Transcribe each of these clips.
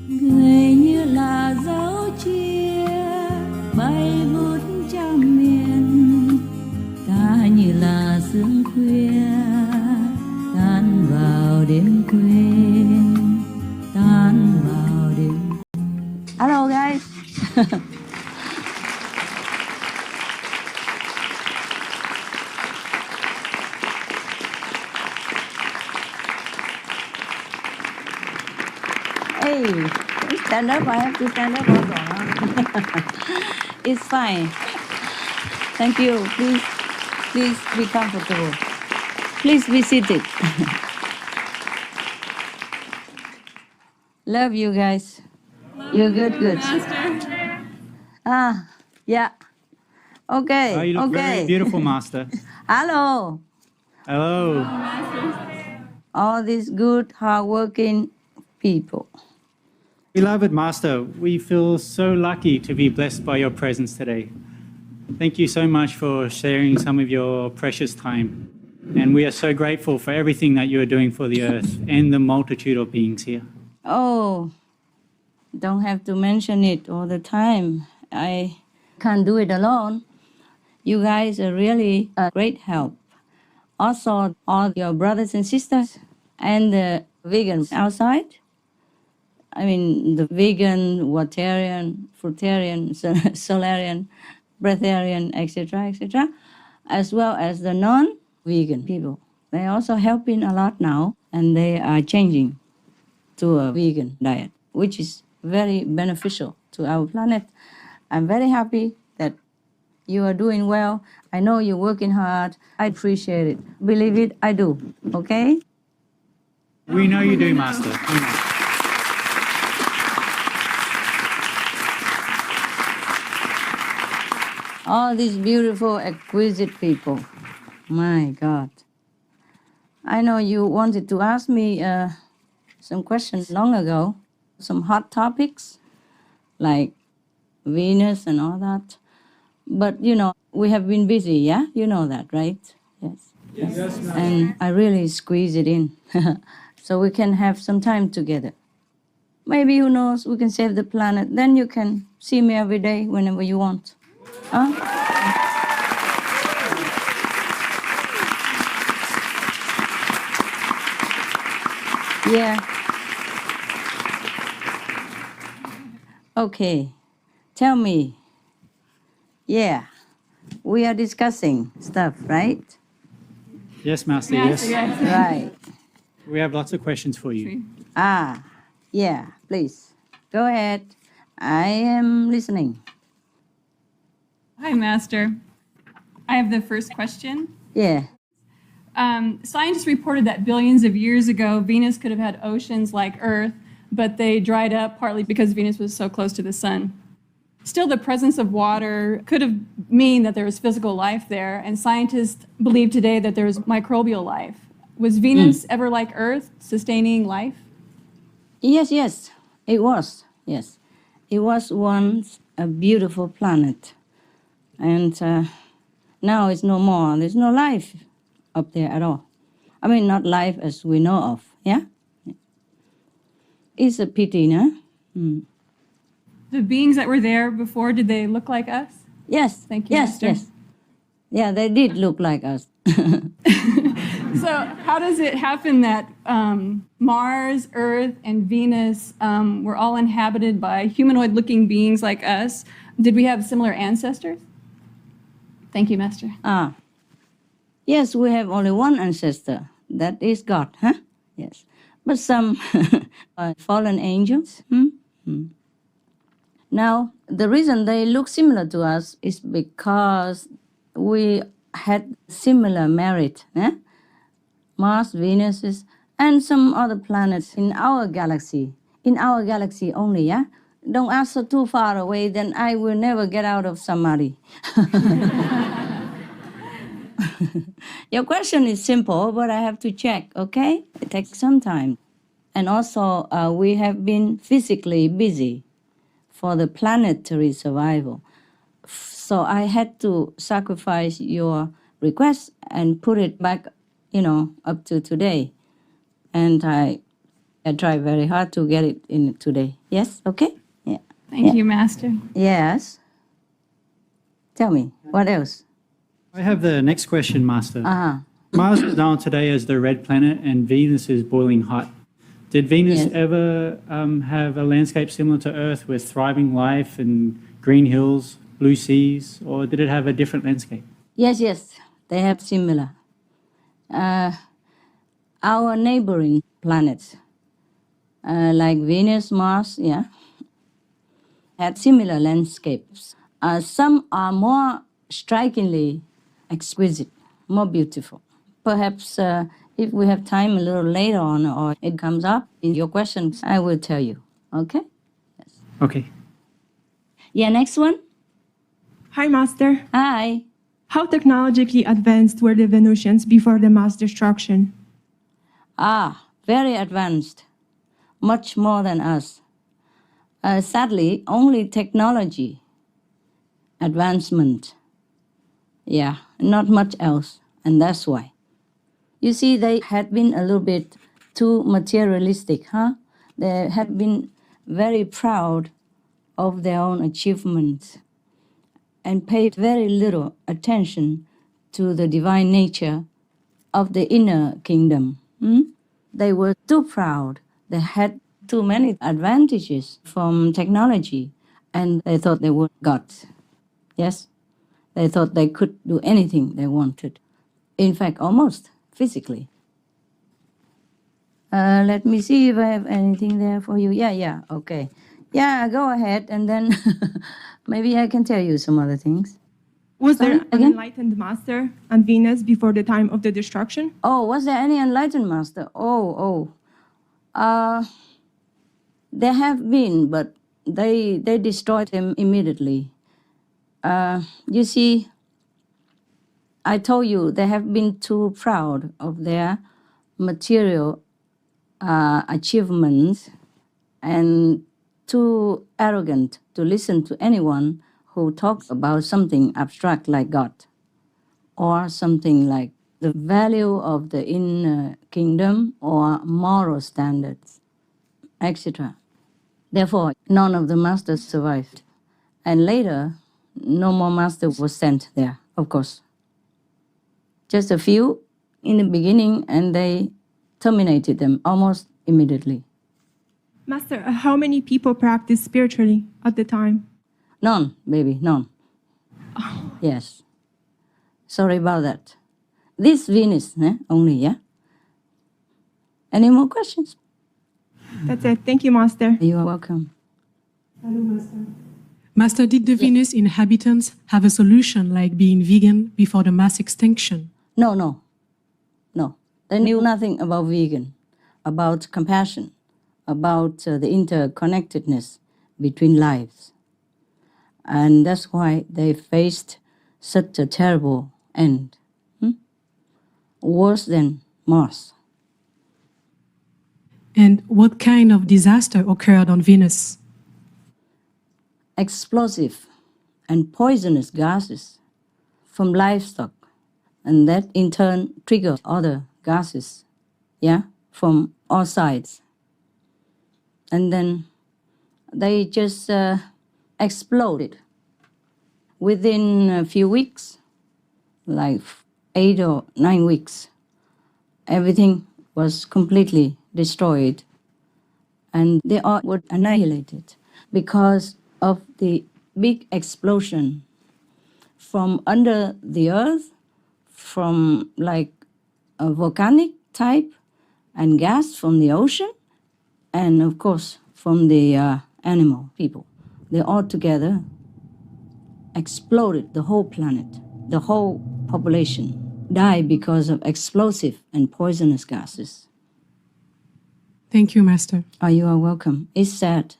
người như là dấu chia bay vút trăm miền, ta như là sương khuya tan vào đêm quên, tan vào đêm. Hello guys. Hey, stand up. I have to stand up also. It's fine. Thank you. Please be comfortable. Please be seated. Love you guys. You're good. Yeah. Okay. Oh, you look very beautiful, Master. Hello. Hello. All these good, hardworking people. Beloved Master, we feel so lucky to be blessed by your presence today. Thank you so much for sharing some of your precious time. And we are so grateful for everything that you are doing for the earth and the multitude of beings here. Oh, don't have to mention it all the time. I can't do it alone. You guys are really a great help. Also, all your brothers and sisters and the vegans outside. I mean, the vegan, waterian, fruitarian, solarian, breatharian, etc., as well as the non-vegan people. They're also helping a lot now, and they are changing to a vegan diet, which is very beneficial to our planet. I'm very happy that you are doing well. I know you're working hard. I appreciate it. Believe it, I do. Okay? We know you do, Master. We know. All these beautiful, exquisite people. My God. I know you wanted to ask me some questions long ago, some hot topics like Venus and all that. But, we have been busy, yeah? You know that, right? Yes. Yes. And I really squeeze it in so we can have some time together. Maybe, who knows, we can save the planet. Then you can see me every day whenever you want. Huh? Yeah. Okay. Tell me. Yeah. We are discussing stuff, right? Yes, Master, yes. Right. We have lots of questions for you. Yeah, please. Go ahead. I am listening. Hi, Master. I have the first question. Yeah. Scientists reported that billions of years ago, Venus could have had oceans like Earth, but they dried up partly because Venus was so close to the sun. Still, the presence of water could have mean that there was physical life there, and scientists believe today that there is microbial life. Was Venus ever like Earth, sustaining life? Yes, it was. Yes. It was once a beautiful planet. And now it's no more. There's no life up there at all. I mean, not life as we know of, yeah? It's a pity, no? The beings that were there before, did they look like us? Yes. Thank you, Yes, Master. yes. Yeah, they did look like us. So how does it happen that Mars, Earth, and Venus were all inhabited by humanoid-looking beings like us? Did we have similar ancestors? Thank you, Master. Yes, we have only one ancestor. That is God, huh? Yes. But some are fallen angels. Now, the reason they look similar to us is because we had similar merit. Mars, Venus, and some other planets in our galaxy. In our galaxy only, yeah? Don't ask so too far away, then I will never get out of Samadhi. Your question is simple, but I have to check, okay? It takes some time. And also, we have been physically busy for the planetary survival. So I had to sacrifice your request and put it back, up to today. And I I tried very hard to get it in today. Yes? Okay? Yeah. Thank you, Master. Yes. Tell me, what else? I have the next question, Master. Uh-huh. Mars is known today as the red planet, and Venus is boiling hot. Did Venus Yes. ever have a landscape similar to Earth with thriving life and green hills, blue seas, or did it have a different landscape? Yes, they have similar. Our neighboring planets, like Venus, Mars, yeah, had similar landscapes. Some are more strikingly exquisite, more beautiful. Perhaps if we have time a little later on or it comes up in your questions, I will tell you. Okay? Okay. Yeah, next one. Hi, Master. Hi. How technologically advanced were the Venusians before the mass destruction? Very advanced, much more than us. Sadly, only technology advancement. Yeah, not much else, and that's why. You see, they had been a little bit too materialistic, huh? They had been very proud of their own achievements and paid very little attention to the divine nature of the inner kingdom. They were too proud. They had too many advantages from technology, and they thought they were gods. Yes? They thought they could do anything they wanted. In fact, almost physically. Let me see if I have anything there for you. Yeah, okay. Yeah, go ahead, and then maybe I can tell you some other things. Was there Sorry, an again? enlightened master on Venus before the time of the destruction? Oh, was there any enlightened master? There have been, but they destroyed them immediately. You see, I told you they have been too proud of their material achievements and too arrogant to listen to anyone who talks about something abstract like God or something like the value of the inner kingdom or moral standards, etc. Therefore, none of the masters survived. And later, no more master was sent there, of course. Just a few in the beginning, and they terminated them almost immediately. Master, how many people practiced spiritually at the time? None, baby, none. Yes. Sorry about that. This Venus, only, yeah? Any more questions? That's it. Thank you, Master. You are welcome. Master, did the Venus inhabitants have a solution like being vegan before the mass extinction? No. They knew nothing about vegan, about compassion, about the interconnectedness between lives. And that's why they faced such a terrible end. Worse than Mars. And what kind of disaster occurred on Venus? Explosive and poisonous gases from livestock, and that in turn triggered other gases, from all sides. And then they just exploded. Within a few weeks, like 8 or 9 weeks, everything was completely destroyed, and they all were annihilated because of the big explosion from under the earth, from like a volcanic type, and gas from the ocean, and of course from the animal people. They all together exploded the whole planet. The whole population died because of explosive and poisonous gases. Thank you, Master. Oh, you are welcome. It's sad.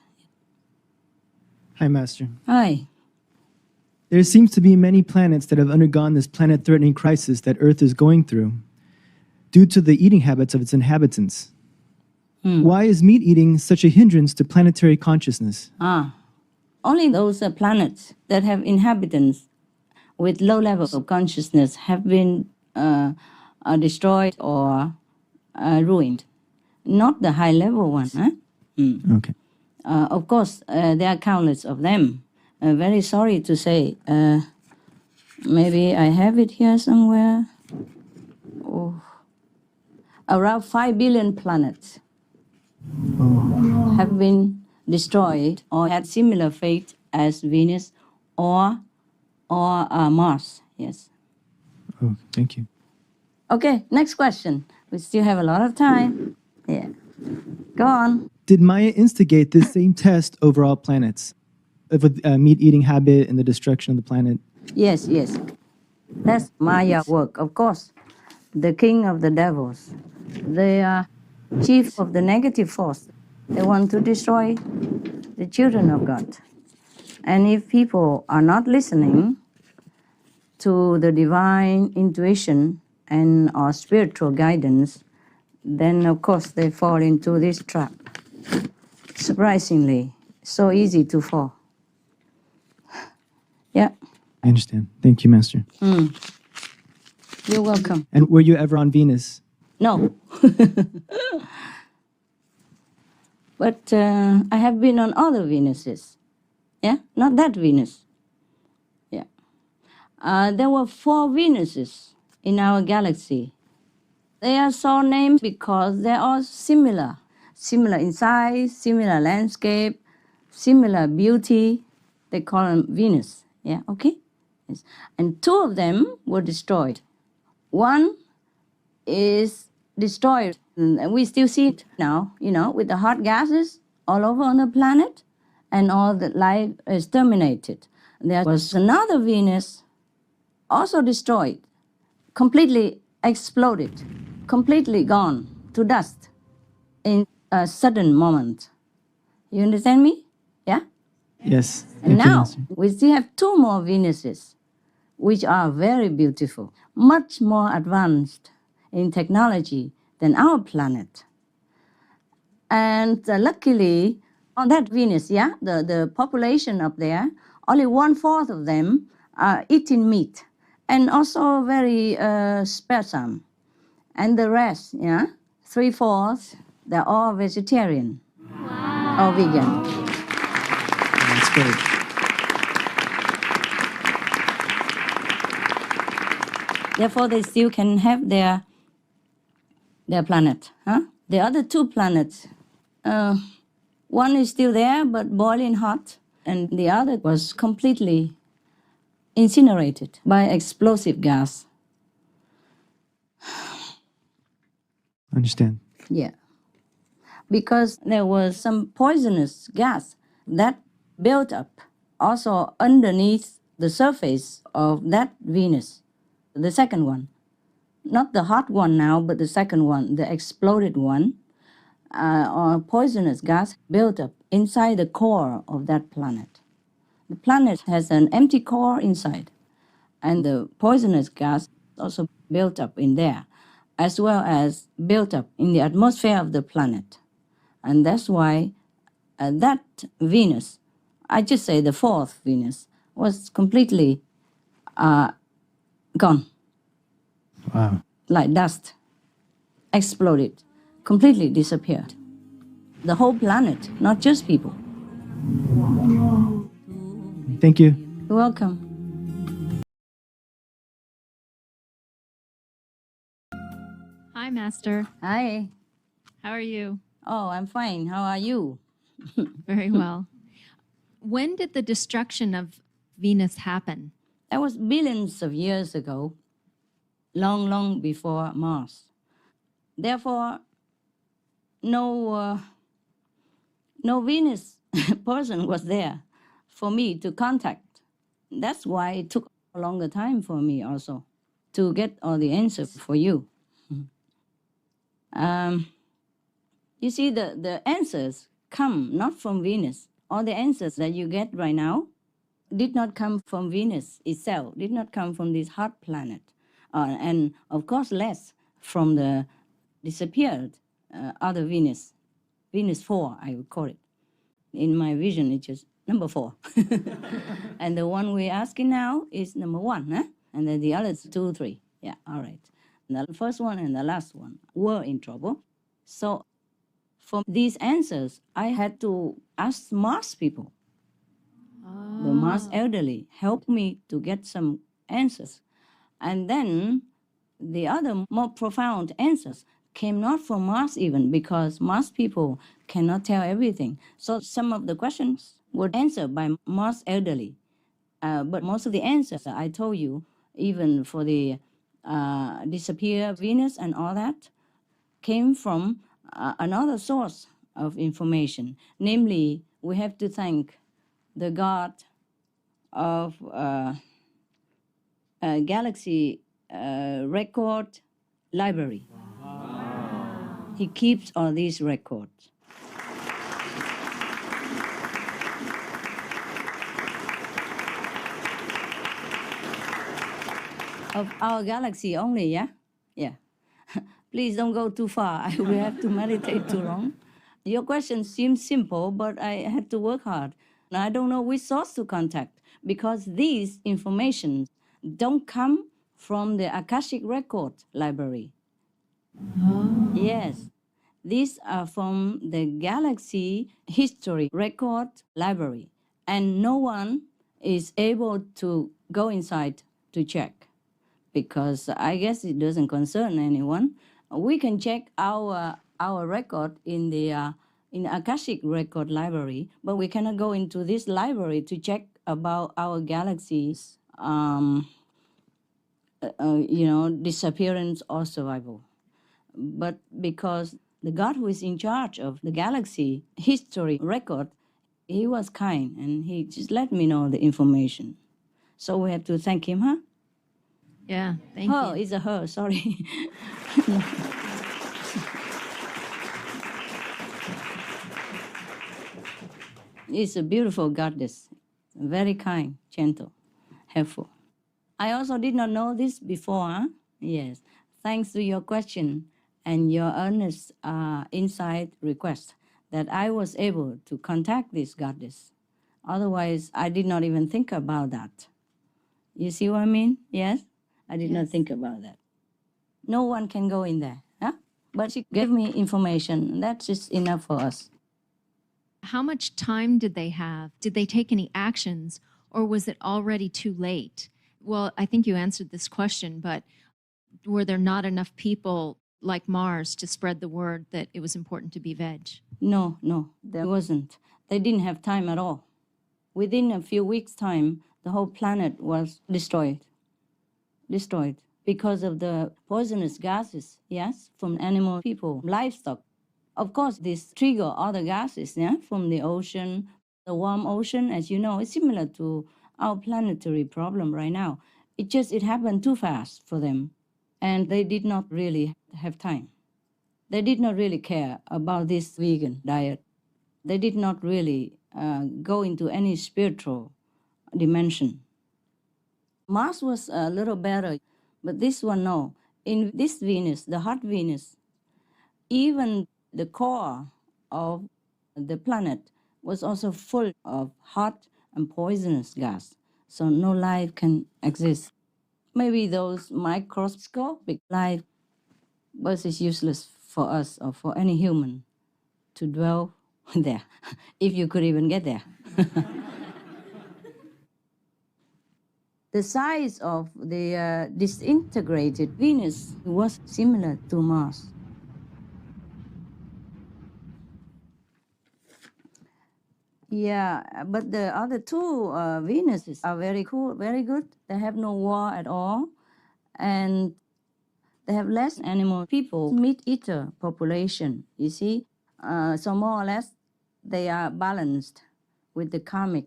Hi, Master. Hi. There seems to be many planets that have undergone this planet-threatening crisis that Earth is going through due to the eating habits of its inhabitants. Why is meat eating such a hindrance to planetary consciousness? Only those planets that have inhabitants with low levels of consciousness have been destroyed or ruined. not the high level one. Huh? Okay. Of course, there are countless of them. Very sorry to say. Maybe I have it here somewhere. Oh. Around 5 billion planets have been destroyed or had similar fate as Venus or Mars. Yes. Oh, thank you. Okay, next question. We still have a lot of time. Yeah. Go on. Did Maya instigate this same test over all planets? With meat-eating habit and the destruction of the planet? Yes, yes. That's Maya work, of course. The king of the devils. They are chief of the negative force. They want to destroy the children of God. And if people are not listening to the divine intuition and our spiritual guidance, then of course they fall into this trap. Surprisingly, so easy to fall. Yeah. I understand. Thank you, Master. You're welcome. And were you ever on Venus? No. But I have been on other Venuses. Yeah, not that Venus. Yeah. There were 4 Venuses in our galaxy. They are so named because they are similar in size, similar landscape, similar beauty. They call them Venus. Yeah, okay? Yes. And 2 of them were destroyed. One is destroyed, and we still see it now, with the hot gases all over on the planet, and all the life is terminated. There was another Venus also destroyed, completely exploded, completely gone to dust in a sudden moment. You understand me? Yeah? Yes. And Thank you, now Master. we still have 2 more Venuses, which are very beautiful, much more advanced in technology than our planet. And luckily, on that Venus, yeah, the population up there, only 1/4 of them are eating meat, and also very sparsome. And the rest, yeah, 3/4, they're all vegetarian or vegan. That's great. Therefore, they still can have their planet. Huh? The other 2 planets, one is still there but boiling hot, and the other was completely incinerated by explosive gas. Understand. Yeah. Because there was some poisonous gas that built up also underneath the surface of that Venus, the second one. Not the hot one now, but the second one, the exploded one, or poisonous gas built up inside the core of that planet. The planet has an empty core inside, and the poisonous gas also built up in there, as well as built up in the atmosphere of the planet. And that's why that Venus, I just say the 4th Venus, was completely gone. Wow. Like dust, exploded, completely disappeared. The whole planet, not just people. Thank you. You're welcome. Hi, Master. Hi. How are you? Oh, I'm fine. How are you? Very well. When did the destruction of Venus happen? That was billions of years ago, long, long before Mars. Therefore, no Venus person was there for me to contact. That's why it took a longer time for me also to get all the answers for you. You see, the answers come not from Venus. All the answers that you get right now did not come from Venus itself, did not come from this hot planet. And of course less from the disappeared other Venus, Venus 4, I would call it. In my vision, it's just number 4. And the one we're asking now is number 1, huh? And then the others 2, 3. Yeah, all right. And the first one and the last one were in trouble. So for these answers, I had to ask Mars people. The Mars elderly helped me to get some answers. And then the other more profound answers came not from Mars even, because Mars people cannot tell everything. So some of the questions were answered by Mars elderly. But most of the answers I told you, even for the disappear Venus and all that, came from another source of information. Namely, we have to thank the God of Galaxy Record Library. Wow. He keeps all these records. Of our galaxy only, yeah? Yeah. Please don't go too far. I will have to meditate too long. Your question seems simple, but I had to work hard. I don't know which source to contact, because these information don't come from the Akashic Record Library. Oh. Yes, these are from the Galaxy History Record Library, and no one is able to go inside to check, because I guess it doesn't concern anyone. We can check our record in the Akashic Record Library, but we cannot go into this library to check about our galaxy's disappearance or survival. But because the God who is in charge of the galaxy history record, he was kind and he just let me know the information. So we have to thank him, huh? Yeah, thank Oh, you. it's a her, sorry. It's a beautiful goddess, very kind, gentle, helpful. I also did not know this before, huh? Yes. Thanks to your question and your earnest insight request that I was able to contact this goddess. Otherwise, I did not even think about that. You see what I mean? Yes? I did not think about that. No one can go in there, huh? But she gave me information. That's just enough for us. How much time did they have? Did they take any actions, or was it already too late? Well, I think you answered this question, but were there not enough people like Mars to spread the word that it was important to be veg? No, there wasn't. They didn't have time at all. Within a few weeks' time, the whole planet was destroyed because of the poisonous gases, yes, from animal, people, livestock. Of course, this trigger other gases, yeah, from the ocean. The warm ocean, as you know, is similar to our planetary problem right now. It happened too fast for them, and they did not really have time. They did not really care about this vegan diet. They did not really go into any spiritual dimension. Mars was a little better, but this one, no. In this Venus, the hot Venus, even the core of the planet was also full of hot and poisonous gas, so no life can exist. Maybe those microscopic life, but it's useless for us or for any human to dwell there, if you could even get there. The size of the disintegrated Venus was similar to Mars. Yeah, but the other two Venuses are very cool, very good. They have no war at all, and they have less animal people, meat-eater population, you see. So more or less, they are balanced with the karmic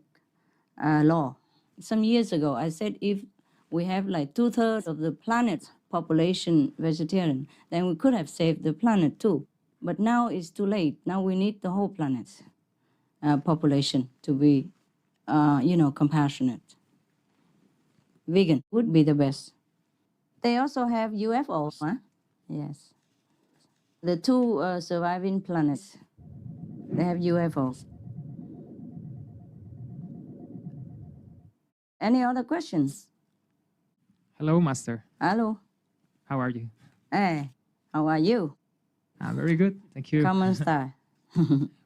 law. Some years ago, I said if we have like 2/3 of the planet's population vegetarian, then we could have saved the planet too. But now it's too late. Now we need the whole planet's population to be, compassionate. Vegan would be the best. They also have UFOs, huh? Yes. The two surviving planets, they have UFOs. Any other questions? Hello, Master. Hello. How are you? Hey, how are you? Very good. Thank you. Common star.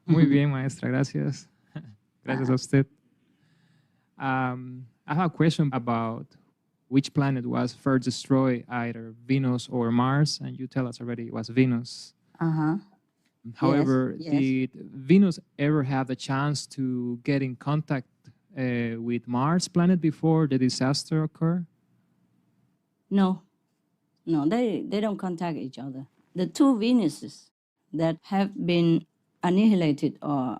Muy bien, maestra, gracias. Gracias a usted. I have a question about which planet was first destroyed, either Venus or Mars, and you tell us already it was Venus. Uh-huh. However, yes. did Venus ever have the chance to get in contact with Mars planet before the disaster occurred? No, they don't contact each other. The two Venuses that have been annihilated or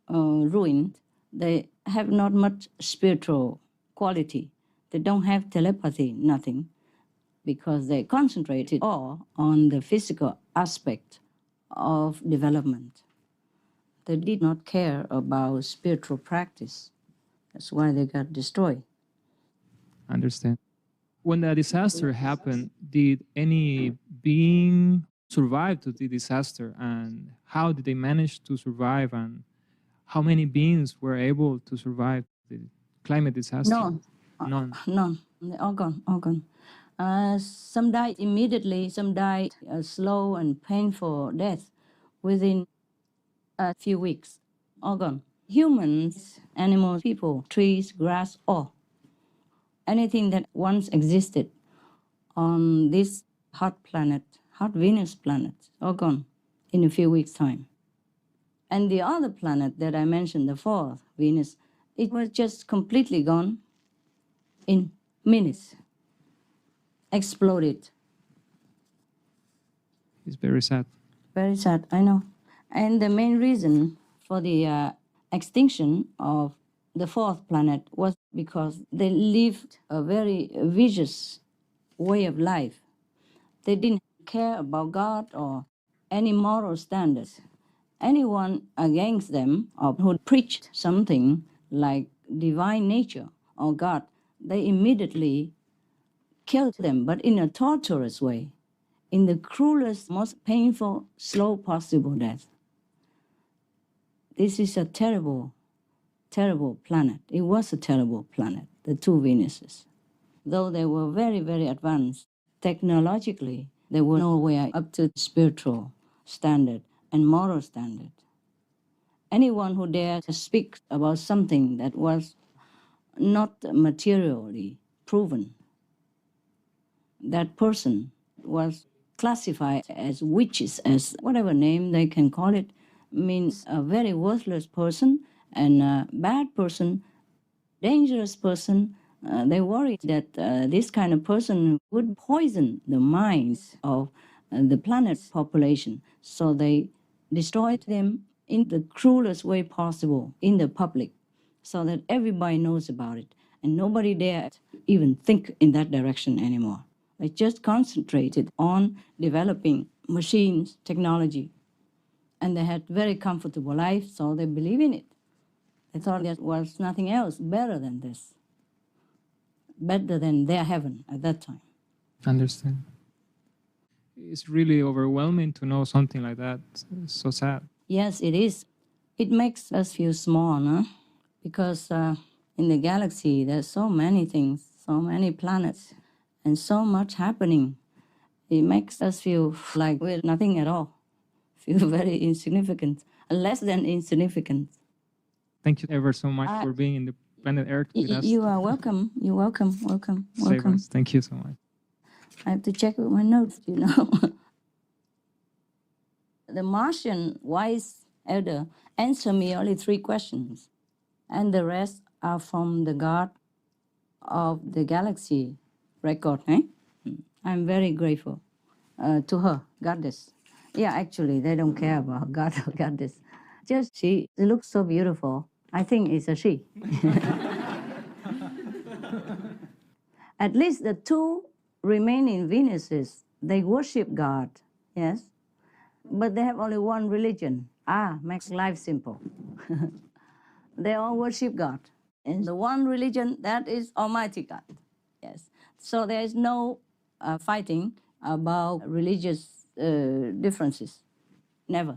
ruined, they have not much spiritual quality. They don't have telepathy, nothing, because they concentrated all on the physical aspect of development. They did not care about spiritual practice. That's why they got destroyed. Understand. When the disaster happened, did any being survive to the disaster, and how did they manage to survive, and how many beings were able to survive the climate disaster? None. None. They're all gone, all gone. Some died immediately, some died a slow and painful death within a few weeks. All gone. Humans, animals, people, trees, grass, all. Anything that once existed on this hot planet, hot Venus planet, all gone in a few weeks' time. And the other planet that I mentioned, the fourth, Venus, it was just completely gone in minutes. Exploded. It's very sad. Very sad, I know. And the main reason for the extinction of the fourth planet was because they lived a very vicious way of life. They didn't care about God or any moral standards. Anyone against them or who preached something like divine nature or God, they immediately killed them, but in a torturous way, in the cruelest, most painful, slow possible death. This is a terrible, terrible planet. It was a terrible planet, the two Venuses. Though they were very, very advanced technologically, they were nowhere up to spiritual standard and moral standard. Anyone who dared to speak about something that was not materially proven, that person was classified as witches, as whatever name they can call it, means a very worthless person and a bad person, dangerous person. They worried that this kind of person would poison the minds of the planet's population. So they destroyed them in the cruelest way possible in the public so that everybody knows about it. And nobody dared even think in that direction anymore. They just concentrated on developing machines, technology. And they had very comfortable life, so they believe in it. They thought there was nothing else better than this, better than their heaven at that time. Understand. It's really overwhelming to know something like that. It's so sad. Yes, it is. It makes us feel small, no? Because in the galaxy, there's so many things, so many planets, and so much happening. It makes us feel like we're nothing at all. Feel very insignificant, less than insignificant. Thank you ever so much for being in the planet Earth with us. You are welcome. You're welcome. Welcome. Save Welcome. us. Thank you so much. I have to check with my notes, you know. The Martian wise elder answered me only 3 questions, and the rest are from the God of the galaxy record. I'm very grateful to her, goddess. Yeah, actually, they don't care about God or goddess. Just she looks so beautiful. I think it's a she. At least the 2 remaining Venuses, they worship God, yes? But they have only one religion. Makes life simple. They all worship God. And the one religion, that is Almighty God, yes. So there is no fighting about religious differences, never.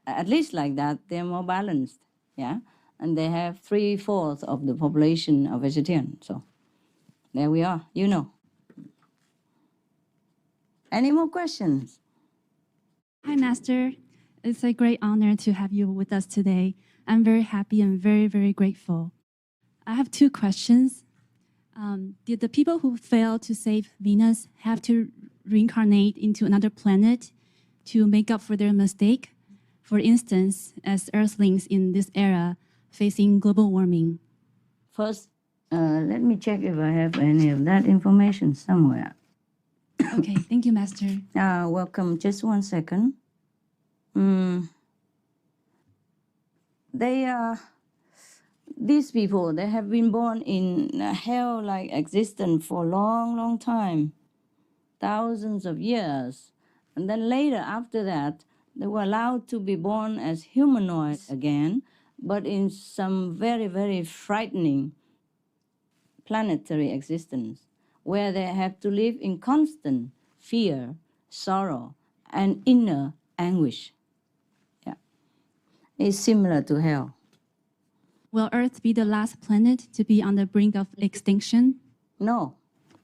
At least like that, they're more balanced, yeah? And they have 3/4 of the population are vegetarian, so there we are, you know. Any more questions? Hi, Master. It's a great honor to have you with us today. I'm very happy and very, very grateful. I have two questions. Did the people who failed to save Venus have to reincarnate into another planet to make up for their mistake? For instance, as Earthlings in this era facing global warming. First, let me check if I have any of that information somewhere. Okay, thank you, Master. Welcome. Just 1 second. These people, they have been born in a hell-like existence for a long, long time, thousands of years. And then later, after that, they were allowed to be born as humanoids again, but in some very, very frightening planetary existence, where they have to live in constant fear, sorrow, and inner anguish. Yeah. It's similar to hell. Will Earth be the last planet to be on the brink of extinction? No,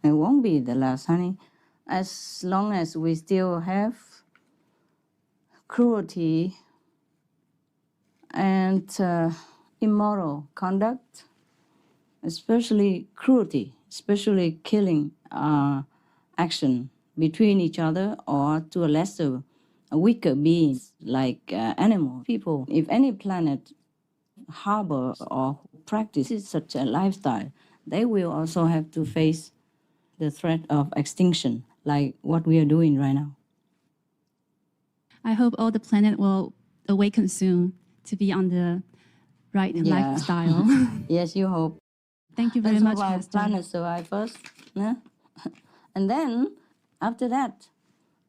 it won't be the last, honey. As long as we still have cruelty and immoral conduct, especially cruelty, especially killing action between each other or to a weaker beings like animal people. If any planet harbor or practices such a lifestyle, they will also have to face the threat of extinction, like what we are doing right now. I hope all the planet will awaken soon to be on the right lifestyle. Yes, you hope. Thank you very Let's much, hope our Master. planet survive first. Yeah? And then, after that,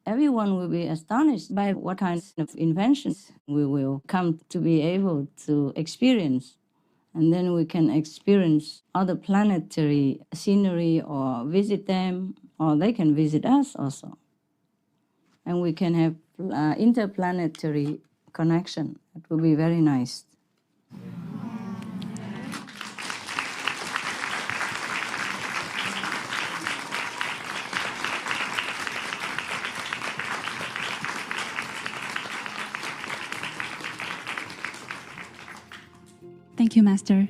everyone will be astonished by what kind of inventions we will come to be able to experience. And then we can experience other planetary scenery or visit them, or they can visit us also. And we can have interplanetary connection. It will be very nice. Thank you, Master.